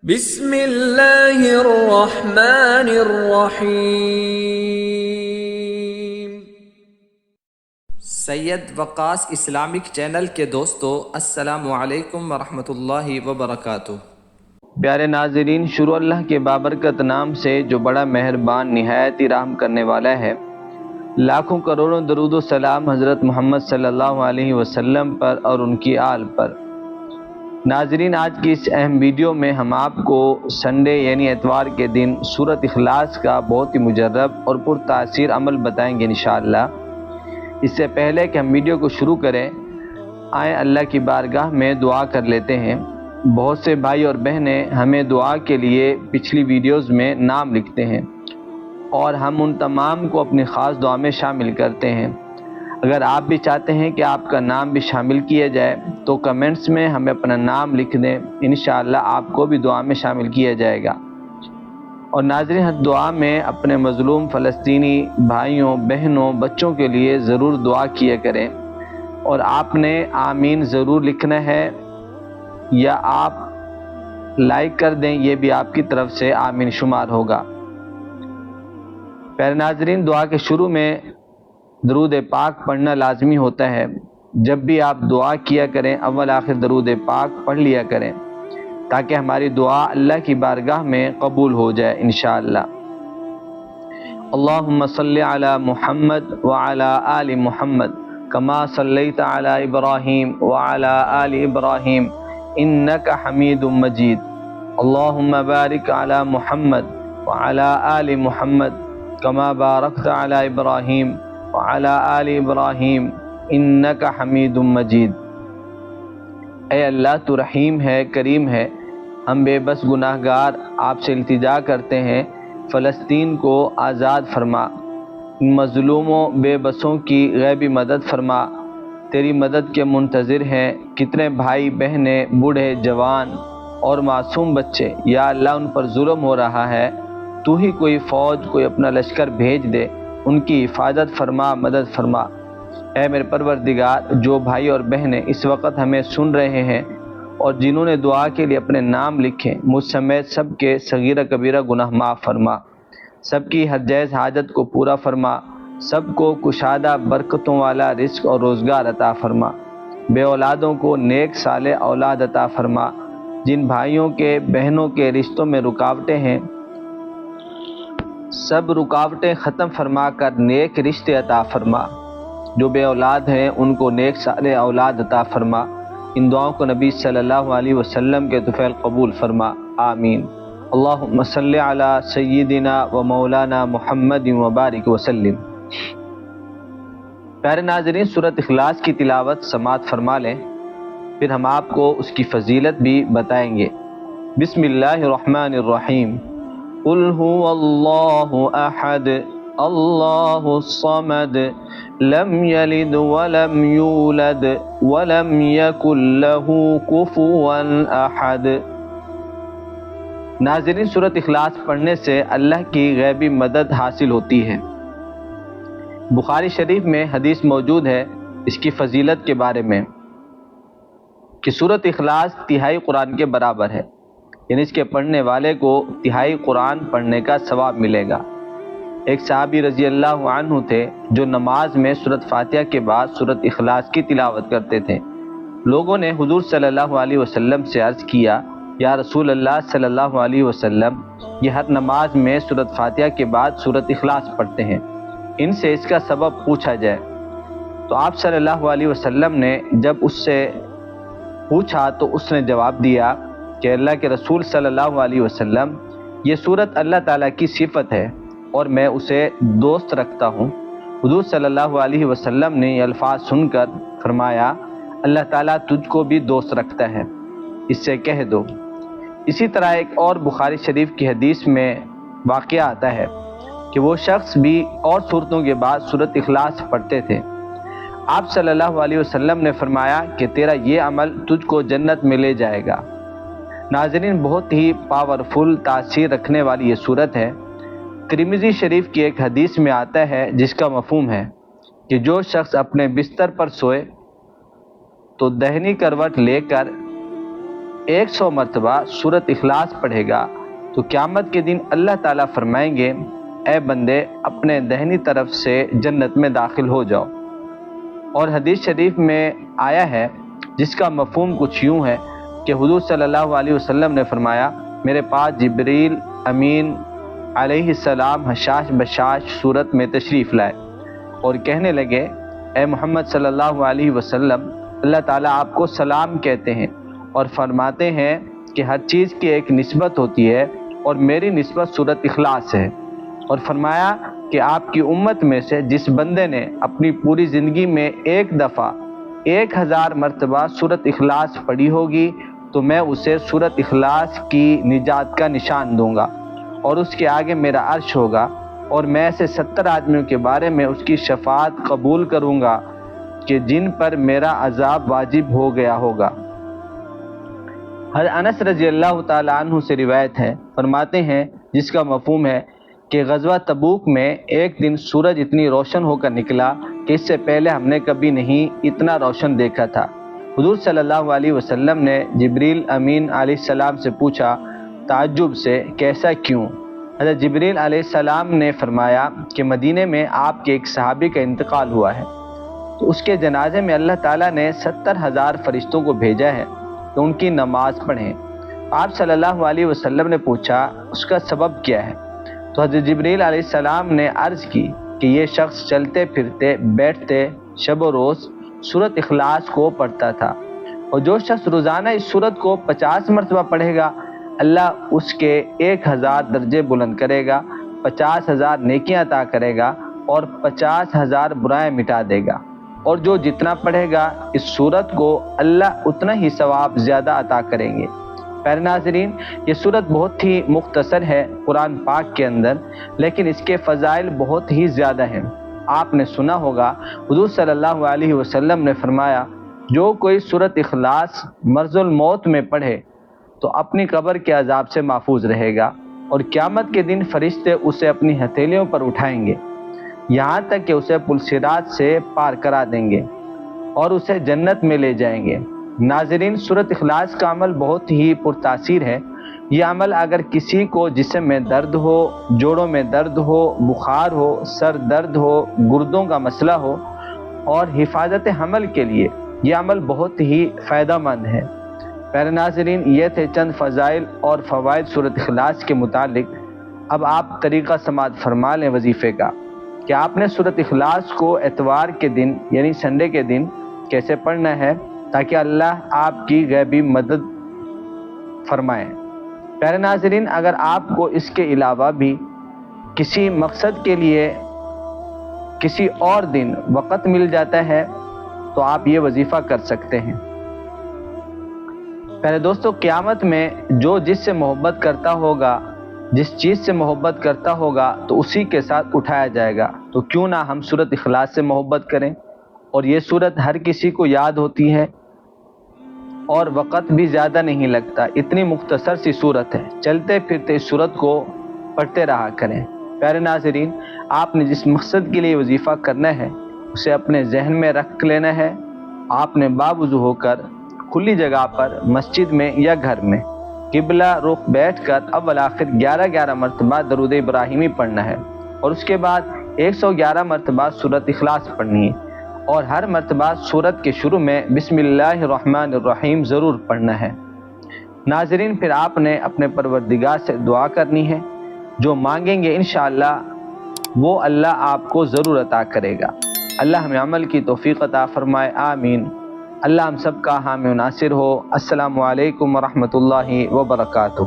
بسم اللہ الرحمن الرحیم۔ سید وقاص اسلامک چینل کے دوستو، السلام علیکم ورحمۃ اللہ وبرکاتہ۔ پیارے ناظرین، شروع اللہ کے بابرکت نام سے جو بڑا مہربان نہایت ہی رحم کرنے والا ہے۔ لاکھوں کروڑوں درود و سلام حضرت محمد صلی اللہ علیہ وسلم پر اور ان کی آل پر۔ ناظرین، آج کی اس اہم ویڈیو میں ہم آپ کو سنڈے یعنی اتوار کے دن سورۃ اخلاص کا بہت ہی مجرب اور پرتاثیر عمل بتائیں گے انشاءاللہ۔ اس سے پہلے کہ ہم ویڈیو کو شروع کریں، آئیں اللہ کی بارگاہ میں دعا کر لیتے ہیں۔ بہت سے بھائی اور بہنیں ہمیں دعا کے لیے پچھلی ویڈیوز میں نام لکھتے ہیں اور ہم ان تمام کو اپنی خاص دعا میں شامل کرتے ہیں۔ اگر آپ بھی چاہتے ہیں کہ آپ کا نام بھی شامل کیا جائے تو کمنٹس میں ہمیں اپنا نام لکھ دیں، انشاءاللہ آپ کو بھی دعا میں شامل کیا جائے گا۔ اور ناظرین، ہر دعا میں اپنے مظلوم فلسطینی بھائیوں بہنوں بچوں کے لیے ضرور دعا کیا کریں، اور آپ نے آمین ضرور لکھنا ہے، یا آپ لائک کر دیں، یہ بھی آپ کی طرف سے آمین شمار ہوگا۔ پیارے ناظرین، دعا کے شروع میں درود پاک پڑھنا لازمی ہوتا ہے۔ جب بھی آپ دعا کیا کریں اول آخر درود پاک پڑھ لیا کریں تاکہ ہماری دعا اللہ کی بارگاہ میں قبول ہو جائے انشاءاللہ۔ اللہم صلی علی محمد وعلی آل محمد کما صلیت علی ابراہیم وعلی آل ابراہیم انک حمید مجید۔ اللہم بارک علی محمد وعلی آل محمد کما بارکت علی ابراہیم وعلی آل ابراہیم انک حمید مجید۔ اے اللہ، تو رحیم ہے، کریم ہے، ہم بے بس گناہ گار آپ سے التجا کرتے ہیں، فلسطین کو آزاد فرما، ان مظلوموں بے بسوں کی غیبی مدد فرما، تیری مدد کے منتظر ہیں کتنے بھائی بہنیں بوڑھے جوان اور معصوم بچے، یا اللہ ان پر ظلم ہو رہا ہے، تو ہی کوئی فوج کوئی اپنا لشکر بھیج دے، ان کی حفاظت فرما، مدد فرما۔ اے میرے پروردگار، جو بھائی اور بہنیں اس وقت ہمیں سن رہے ہیں اور جنہوں نے دعا کے لیے اپنے نام لکھے، مجھ سمیت سب کے صغیرہ کبیرہ گناہ معاف فرما، سب کی ہر جائز حاجت کو پورا فرما، سب کو کشادہ برکتوں والا رزق اور روزگار عطا فرما، بے اولادوں کو نیک صالح اولاد عطا فرما، جن بھائیوں کے بہنوں کے رشتوں میں رکاوٹیں ہیں سب رکاوٹیں ختم فرما کر نیک رشتے عطا فرما، جو بے اولاد ہیں ان کو نیک صالح اولاد عطا فرما۔ ان دعاؤں کو نبی صلی اللہ علیہ وسلم کے طفیل قبول فرما، آمین۔ اللہم صلی علی سیدنا و مولانا محمد وبارک وسلم۔ پیارے ناظرین، سورۃ اخلاص کی تلاوت سماعت فرما لیں، پھر ہم آپ کو اس کی فضیلت بھی بتائیں گے۔ بسم اللہ الرحمن الرحیم۔ قل هو اللہ احد اللہ الصمد لم یلد ولم یولد ولم یکن له کفوا احد۔ ناظرین، سورۃ اخلاص پڑھنے سے اللہ کی غیبی مدد حاصل ہوتی ہے۔ بخاری شریف میں حدیث موجود ہے اس کی فضیلت کے بارے میں کہ سورۃ اخلاص تہائی قرآن کے برابر ہے، یعنی اس کے پڑھنے والے کو تہائی قرآن پڑھنے کا ثواب ملے گا۔ ایک صحابی رضی اللہ عنہ تھے جو نماز میں سورۃ فاتحہ کے بعد سورۃ اخلاص کی تلاوت کرتے تھے۔ لوگوں نے حضور صلی اللہ علیہ وسلم سے عرض کیا، یا رسول اللہ صلی اللہ علیہ وسلم، یہ ہر نماز میں سورۃ فاتحہ کے بعد سورۃ اخلاص پڑھتے ہیں، ان سے اس کا سبب پوچھا جائے۔ تو آپ صلی اللہ علیہ وسلم نے جب اس سے پوچھا تو اس نے جواب دیا کہ اللہ کے رسول صلی اللہ علیہ وسلم، یہ سورت اللہ تعالیٰ کی صفت ہے اور میں اسے دوست رکھتا ہوں۔ حضور صلی اللہ علیہ وسلم نے یہ الفاظ سن کر فرمایا، اللہ تعالیٰ تجھ کو بھی دوست رکھتا ہے، اس سے کہہ دو۔ اسی طرح ایک اور بخاری شریف کی حدیث میں واقعہ آتا ہے کہ وہ شخص بھی اور صورتوں کے بعد سورۃ اخلاص پڑھتے تھے۔ آپ صلی اللہ علیہ وسلم نے فرمایا کہ تیرا یہ عمل تجھ کو جنت میں لے جائے گا۔ ناظرین، بہت ہی پاورفل تاثیر رکھنے والی یہ صورت ہے۔ ترمذی شریف کی ایک حدیث میں آتا ہے جس کا مفہوم ہے کہ جو شخص اپنے بستر پر سوئے تو دہنی کروٹ لے کر 100 مرتبہ سورۃ اخلاص پڑھے گا تو قیامت کے دن اللہ تعالیٰ فرمائیں گے اے بندے اپنے دہنی طرف سے جنت میں داخل ہو جاؤ۔ اور حدیث شریف میں آیا ہے جس کا مفہوم کچھ یوں ہے کہ حضور صلی اللہ علیہ وسلم نے فرمایا میرے پاس جبریل امین علیہ السلام حشاش بشاش صورت میں تشریف لائے اور کہنے لگے اے محمد صلی اللہ علیہ وسلم اللہ تعالیٰ آپ کو سلام کہتے ہیں اور فرماتے ہیں کہ ہر چیز کی ایک نسبت ہوتی ہے اور میری نسبت سورۃ اخلاص ہے، اور فرمایا کہ آپ کی امت میں سے جس بندے نے اپنی پوری زندگی میں ایک دفعہ 1000 مرتبہ سورۃ اخلاص پڑھی ہوگی تو میں اسے سورۃ اخلاص کی نجات کا نشان دوں گا اور اس کے آگے میرا عرش ہوگا، اور میں ایسے 70 آدمیوں کے بارے میں اس کی شفاعت قبول کروں گا کہ جن پر میرا عذاب واجب ہو گیا ہوگا۔ حضرت انس رضی اللہ تعالیٰ عنہ سے روایت ہے، فرماتے ہیں جس کا مفہوم ہے کہ غزوہ تبوک میں ایک دن سورج اتنی روشن ہو کر نکلا کہ اس سے پہلے ہم نے کبھی نہیں اتنا روشن دیکھا تھا۔ حضور صلی اللہ علیہ وسلم نے جبریل امین علیہ السلام سے پوچھا تعجب سے کیسا کیوں؟ حضرت جبریل علیہ السلام نے فرمایا کہ مدینے میں آپ کے ایک صحابی کا انتقال ہوا ہے، تو اس کے جنازے میں اللہ تعالیٰ نے 70,000 فرشتوں کو بھیجا ہے کہ ان کی نماز پڑھیں۔ آپ صلی اللہ علیہ وسلم نے پوچھا اس کا سبب کیا ہے؟ تو حضرت جبریل علیہ السلام نے عرض کی کہ یہ شخص چلتے پھرتے بیٹھتے شب و روز سورۃ اخلاص کو پڑھتا تھا، اور جو شخص روزانہ اس سورت کو 50 مرتبہ پڑھے گا اللہ اس کے 1000 درجے بلند کرے گا، 50,000 نیکیاں عطا کرے گا اور 50,000 برائیں مٹا دے گا، اور جو جتنا پڑھے گا اس سورت کو اللہ اتنا ہی ثواب زیادہ عطا کریں گے۔ پیارے ناظرین، یہ سورت بہت ہی مختصر ہے قرآن پاک کے اندر، لیکن اس کے فضائل بہت ہی زیادہ ہیں۔ آپ نے سنا ہوگا حضور صلی اللہ علیہ وسلم نے فرمایا جو کوئی سورۃ اخلاص مرض الموت میں پڑھے تو اپنی قبر کے عذاب سے محفوظ رہے گا، اور قیامت کے دن فرشتے اسے اپنی ہتھیلیوں پر اٹھائیں گے یہاں تک کہ اسے پل صراط سے پار کرا دیں گے اور اسے جنت میں لے جائیں گے۔ ناظرین، سورۃ اخلاص کا عمل بہت ہی پرتاثیر ہے۔ یہ عمل اگر کسی کو جسم میں درد ہو، جوڑوں میں درد ہو، بخار ہو، سر درد ہو، گردوں کا مسئلہ ہو، اور حفاظت حمل کے لیے یہ عمل بہت ہی فائدہ مند ہے۔ پیارے ناظرین، یہ تھے چند فضائل اور فوائد سورۃ اخلاص کے متعلق۔ اب آپ طریقہ سماعت فرما لیں وظیفے کا کہ آپ نے سورۃ اخلاص کو اتوار کے دن یعنی سنڈے کے دن کیسے پڑھنا ہے تاکہ اللہ آپ کی غیبی مدد فرمائے۔ پیارے ناظرین، اگر آپ کو اس کے علاوہ بھی کسی مقصد کے لیے کسی اور دن وقت مل جاتا ہے تو آپ یہ وظیفہ کر سکتے ہیں۔ پیارے دوستو، قیامت میں جو جس سے محبت کرتا ہوگا، جس چیز سے محبت کرتا ہوگا تو اسی کے ساتھ اٹھایا جائے گا، تو کیوں نہ ہم سورۃ اخلاص سے محبت کریں۔ اور یہ سورت ہر کسی کو یاد ہوتی ہے اور وقت بھی زیادہ نہیں لگتا، اتنی مختصر سی سورت ہے، چلتے پھرتے اس سورت کو پڑھتے رہا کریں۔ پیارے ناظرین، آپ نے جس مقصد کے لیے وظیفہ کرنا ہے اسے اپنے ذہن میں رکھ لینا ہے۔ آپ نے باوضو ہو کر کھلی جگہ پر مسجد میں یا گھر میں قبلہ رخ بیٹھ کر اول آخر 11 مرتبہ درود ابراہیمی پڑھنا ہے، اور اس کے بعد 111 مرتبہ سورۃ اخلاص پڑھنی ہے، اور ہر مرتبہ سورت کے شروع میں بسم اللہ الرحمن الرحیم ضرور پڑھنا ہے۔ ناظرین، پھر آپ نے اپنے پروردگار سے دعا کرنی ہے، جو مانگیں گے انشاءاللہ وہ اللہ آپ کو ضرور عطا کرے گا۔ اللہ ہمیں عمل کی توفیق عطا فرمائے، آمین۔ اللہ ہم سب کا حامی و ناصر ہو۔ السلام علیکم ورحمۃ اللہ وبرکاتہ۔